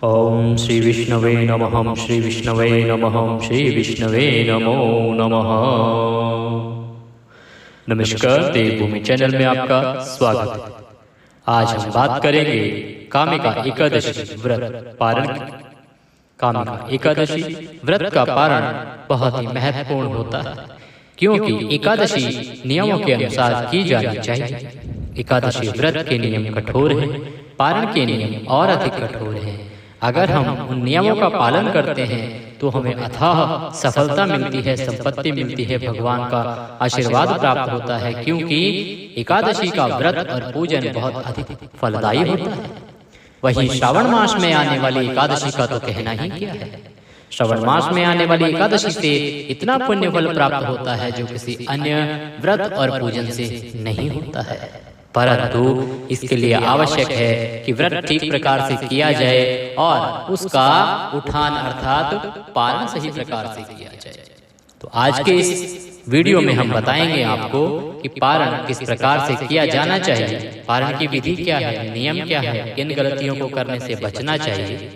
ओम श्री विष्णवे नमः। श्री विष्णवे नमः। श्री विष्णवे नमो नमः। नमस्कार, देवभूमि चैनल में आपका स्वागत है। आज हम बात करेंगे कामिका एकादशी व्रत पारण की। कामिका एकादशी व्रत का पारण बहुत ही महत्वपूर्ण होता है, क्योंकि एकादशी नियमों के अनुसार की जानी चाहिए। एकादशी व्रत के नियम कठोर हैं, पारण के नियम और अधिक कठोर हैं। अगर हम उन नियमों का पालन करते हैं तो हमें अथाह सफलता मिलती है, संपत्ति मिलती है, भगवान का आशीर्वाद प्राप्त होता है, क्योंकि एकादशी का व्रत और पूजन बहुत अधिक फलदायी होता है। वहीं श्रावण मास में आने वाली एकादशी का तो कहना ही क्या है। श्रावण मास में आने वाली एकादशी से इतना पुण्य फल प्राप्त होता है जो किसी अन्य व्रत और पूजन से नहीं होता है। परंतु इसके लिए आवश्यक है कि व्रत ठीक प्रकार से किया जाए और उसका उठान अर्थात पालन सही प्रकार से किया जाए। तो आज के इस वीडियो में हम बताएंगे आपको कि पारण किस प्रकार से किया जाना चाहिए, पारण की विधि क्या है, नियम क्या है, किन गलतियों को करने से बचना चाहिए,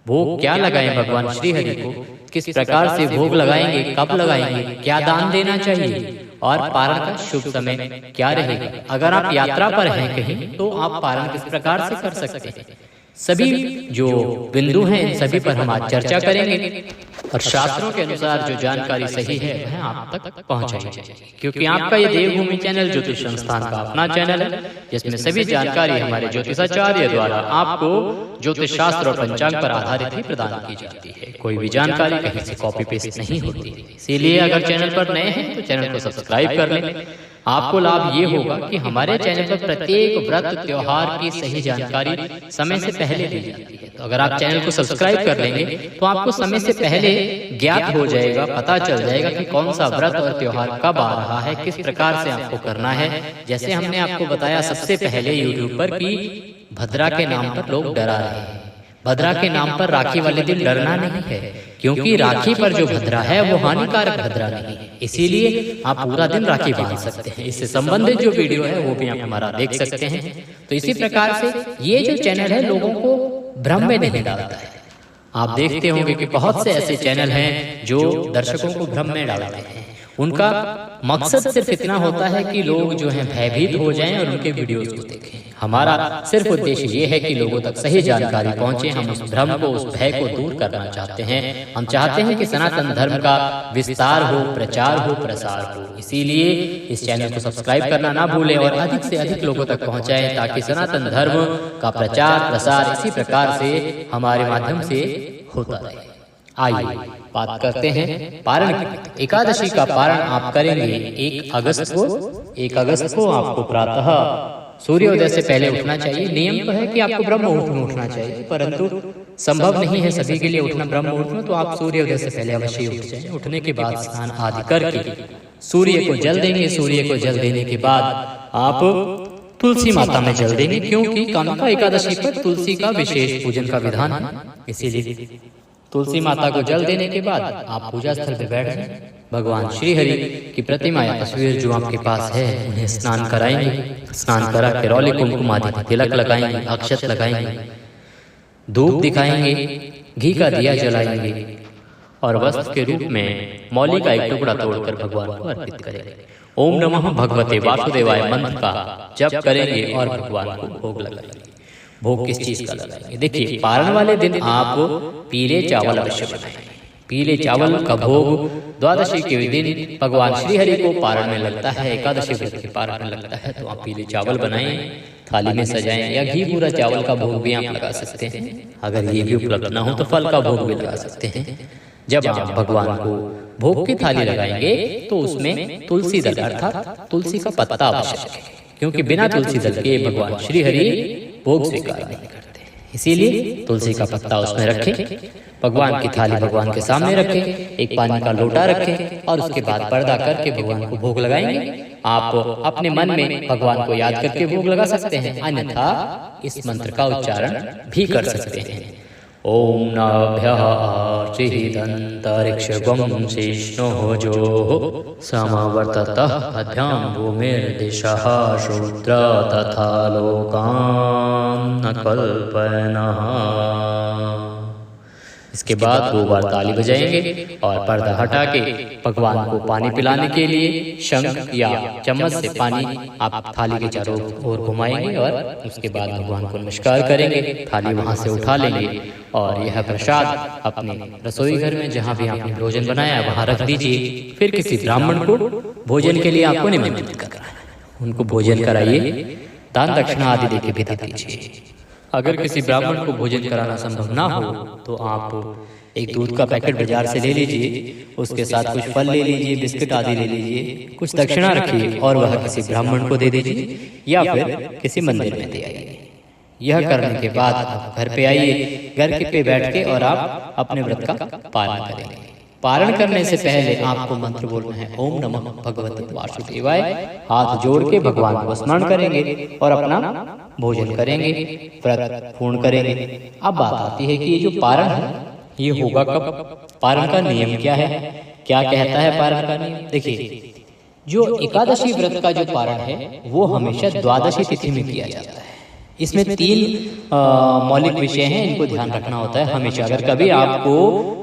भोग क्या लगाएं भगवान श्री हरि को, किस प्रकार से भोग लगाएंगे, कब लगाएंगे, क्या दान देना चाहिए और पारण का शुभ समय क्या रहेगा। अगर आप यात्रा पर हैं कहीं तो आप पारण किस प्रकार से कर सकते हैं, सभी जो बिंदु हैं इन सभी पर हम आज चर्चा करेंगे और शास्त्रों के अनुसार जो जानकारी सही है वह आप तक पहुंचाएंगे, क्योंकि आपका ये देवभूमि चैनल ज्योतिष संस्थान का अपना चैनल है, जिसमें सभी जानकारी हमारे ज्योतिषाचार्य द्वारा आपको ज्योतिष शास्त्र और पंचांग पर आधारित ही प्रदान की जाती है। कोई भी जानकारी कहीं से कॉपी पेस्ट नहीं होती। इसीलिए अगर चैनल पर नए हैं तो चैनल को सब्सक्राइब कर लें। आपको लाभ ये होगा कि हमारे चैनल पर प्रत्येक व्रत त्योहार की सही जानकारी समय से पहले दी जाती है। तो अगर आप चैनल को सब्सक्राइब कर लेंगे तो आपको समय से पहले ज्ञात हो जाएगा, पता चल जाएगा कि कौन सा व्रत और त्योहार कब आ रहा है, किस प्रकार से आपको करना है। जैसे हमने आपको बताया सबसे पहले यूट्यूब पर कि भद्रा के नाम पर लोग डरा रहे हैं। भद्रा के नाम पर राखी वाले दिन डरना नहीं है, क्योंकि राखी पर जो भद्रा है वो हानिकारक भद्रा नहीं है। इसीलिए आप पूरा दिन राखी बांध सकते हैं। इससे संबंधित जो वीडियो है वो भी आप हमारा देख सकते हैं। तो इसी प्रकार से ये जो चैनल है लोगों को भ्रम में नहीं डालता है। आप देखते होंगे कि बहुत से ऐसे चैनल हैं जो दर्शकों को भ्रम में डालते हैं। उनका मकसद सिर्फ इतना होता है कि लोग जो हैं भयभीत हो जाएं और उनके वीडियोस को देखें। हमारा सिर्फ उद्देश्य ये है कि लोगों तक सही जानकारी पहुंचे। हम उस भ्रम को, उस भय को दूर करना चाहते हैं। हम चाहते हैं कि सनातन धर्म का विस्तार हो, प्रचार हो, प्रसार हो। इसीलिए इस चैनल को सब्सक्राइब करना ना भूलें और अधिक से अधिक लोगों तक पहुंचाएं, ताकि सनातन धर्म का प्रचार प्रसार इसी प्रकार से हमारे माध्यम से होता रहे। आइए बात करते हैं पारण की। एकादशी का पारण आप करेंगे 1 अगस्त को। 1 अगस्त को आपको प्रातः सूर्योदय से पहले उठना चाहिए। नियम तो है कि आपको ब्रह्म मुहूर्त में उठना चाहिए, परंतु संभव नहीं है सभी के लिए उठना ब्रह्म मुहूर्त में, तो आप सूर्योदय से पहले अवश्य उठ जाएं। उठने के बाद स्नान आदि करके सूर्य को जल देंगे। सूर्य को जल देने के बाद आप तुलसी माता में जल देंगे, क्योंकि कामिका एकादशी पर तुलसी का विशेष पूजन का विधान है। इसीलिए तुलसी माता को जल देने के बाद आप पूजा स्थल पर बैठ जाएं। भगवान श्री हरि की प्रतिमा या तस्वीर जो आपके पास है उन्हें स्नान कराएंगे। स्नान करा के रौली कुमकुम आदि तिलक लगाएंगे, अक्षत लगाएंगे, धूप दिखाएंगे, घी का दिया जलाएंगे और वस्त्र के रूप में मौली का एक टुकड़ा तोड़कर भगवान को अर्पित करेंगे। ओम नमः भगवते वासुदेवाय मंत्र का जप करेंगे और भगवान को भोग लगाएंगे। भोग किस चीज का लगाएंगे? देखिए, पारण वाले दिन आप पीले चावल अवश्य बनाएं। पीले चावल का भोग द्वादशी के दिन भगवान श्री हरि को पारण में लगता है, एकादशी व्रत के पारण में लगता है, तो आप पीले चावल बनाएं, थाली में सजाएं, या घी पूरा चावल का भोग भी आप लगा सकते हैं। अगर ये भी उपलब्ध ना हो तो फल का भोग भी लगा सकते हैं। जब आप भगवान को भोग की थाली लगाएंगे तो उसमें तुलसी दल अर्थात तुलसी का पत्ता आवश्यक है, क्योंकि बिना तुलसी दल के भगवान श्री हरि भोग स्वीकार नहीं करते। इसीलिए तुलसी का पत्ता उसमें रखें, भगवान की थाली भगवान के सामने रखें, एक पानी का लोटा रखें और उसके बाद पर्दा करके भगवान को भोग लगाएंगे। आप अपने मन में भगवान को याद करके भोग लगा सकते हैं, अन्यथा इस मंत्र का उच्चारण भी कर सकते हैं। ओम नाभ्यः आर्चिदन्तरिक्षं शिष्णोः जोः समवर्ततः पद्भ्यां भूमिर्दिशः शूद्र तथा लोकान् न कल्पयनः। इसके बाद 2 बार ताली बजाएंगे और पर्दा हटा के भगवान को पानी पिलाने के लिए शंख या चम्मच से पानी आप थाली के चारों ओर घुमाएंगे और उसके बाद भगवान को नमस्कार करेंगे। थाली वहां से उठा लेंगे और यह प्रसाद अपने रसोई घर में जहाँ भी आपने भोजन बनाया वहां रख दीजिए। फिर किसी ब्राह्मण को भोजन के लिए आपको निमंत्रित करना है, उनको भोजन कराइए, दान दक्षिणा आदि देके विदा कीजिए। अगर किसी ब्राह्मण को भोजन कराना संभव ना हो तो आप एक दूध का पैकेट बाजार से ले लीजिए, उसके साथ कुछ फल ले लीजिए, बिस्किट आदि ले लीजिए, कुछ दक्षिणा रखिए और वह किसी ब्राह्मण को दे दीजिए या फिर किसी मंदिर में दे आइए। यह करने के बाद आप घर पे आइए, घर पे बैठ के और आप अपने व्रत का पालन करेंगे। पारण करने से पहले आपको मंत्र बोलना है, ओम नमः भगवते वासुदेवाय। हाथ जोड़ के भगवान को स्मरण करेंगे और अपना भोजन करेंगे, व्रत पूर्ण करेंगे। अब बात आती है कि ये जो पारण है ये होगा कब, पारण का नियम क्या है, क्या कहता है पारण का नियम। देखिए, जो एकादशी व्रत का जो पारण है वो हमेशा द्वादशी तिथि में किया जाता है। इसमें 3 मौलिक विषय हैं, इनको ध्यान रखना होता है हमेशा। अगर कभी आपको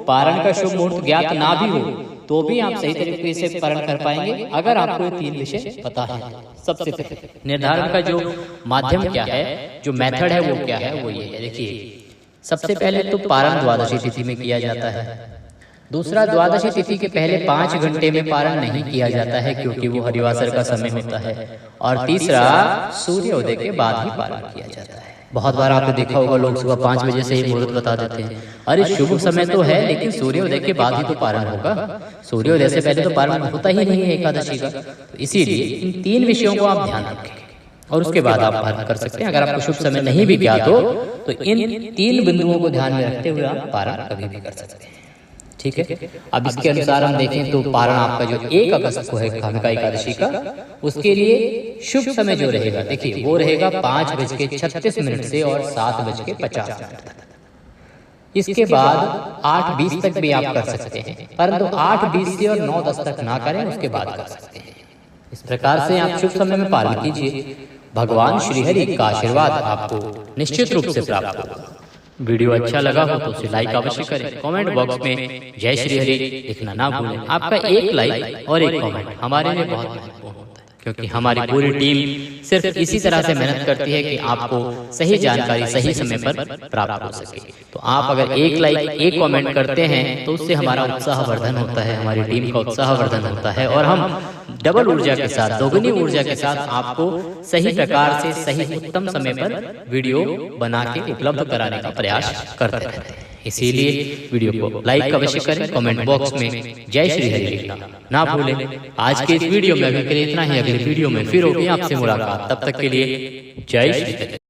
पारण का शुभ मुहूर्त ज्ञात ना भी हो तो भी आप सही तरीके से पारण कर पाएंगे अगर आपको ये 3 विषय पता है। सबसे पहले निर्धारण का जो माध्यम क्या है, जो मेथड है वो क्या है, वो ये है। देखिए, सबसे पहले तो पारण द्वादशी तिथि में किया जाता है। दूसरा, द्वादशी तिथि के पहले 5 घंटे में पारण नहीं किया जाता है क्योंकि वो हरिवासर का समय होता है। और तीसरा, सूर्योदय के बाद ही पारण किया जाता है। बहुत बार आपने देखा होगा लोग सुबह 5 बजे से ही मुहूर्त बता देते हैं, अरे शुभ समय तो है लेकिन सूर्योदय के बाद ही तो पारण होगा, सूर्योदय से पहले तो पारण होता ही नहीं है एकादशी का। तो इसीलिए इन 3 विषयों को आप ध्यान रखें और उसके बाद आप पारण कर सकते हैं। अगर आपको शुभ समय नहीं भी ज्ञात हो तो इन 3 बिंदुओं को ध्यान में रखते हुए आप पारण कभी भी कर सकते हैं। ठीक है, अब इसके अनुसार हम देखें तो पारण आपका जो 1 अगस्त को है कामिका एकादशी का, उसके लिए शुभ समय जो रहेगा, देखिए वो रहेगा 5:36 से और 7:50 तक। इसके बाद 8:20 तक भी आप कर सकते हैं, परंतु 8:20 से और 9:10 तक ना करें, उसके बाद कर सकते हैं। इस प्रकार से आप शुभ समय में पालन कीजिए, भगवान श्रीहरि का आशीर्वाद आपको निश्चित रूप से प्राप्त होगा। वीडियो अच्छा लगा हो तो उसे लाइक अवश्य करें, कमेंट बॉक्स में जय श्री हरि लिखना ना भूलें। आपका एक लाइक और एक कमेंट हमारे लिए बहुत महत्वपूर्ण होता है क्योंकि हमारी पूरी टीम सिर्फ इसी तरह से मेहनत करती है कि आपको सही जानकारी सही समय पर प्राप्त हो सके। तो आप अगर एक लाइक एक कमेंट करते हैं तो उससे हमारा उत्साह वर्धन होता है, हमारी टीम का उत्साह वर्धन होता है और हम डबल ऊर्जा के साथ, दोगुनी ऊर्जा के साथ आपको सही प्रकार से सही उत्तम समय पर वीडियो बना के उपलब्ध कराने का प्रयास करते रहते हैं। इसीलिए वीडियो को लाइक अवश्य करें, कमेंट बॉक्स में जय श्री हरि लिखना ना भूलें। आज के इस वीडियो में अभी के लिए इतना ही, अगले वीडियो में फिर होगी आपसे मुलाकात, तब तक के लिए जय श्री हरि।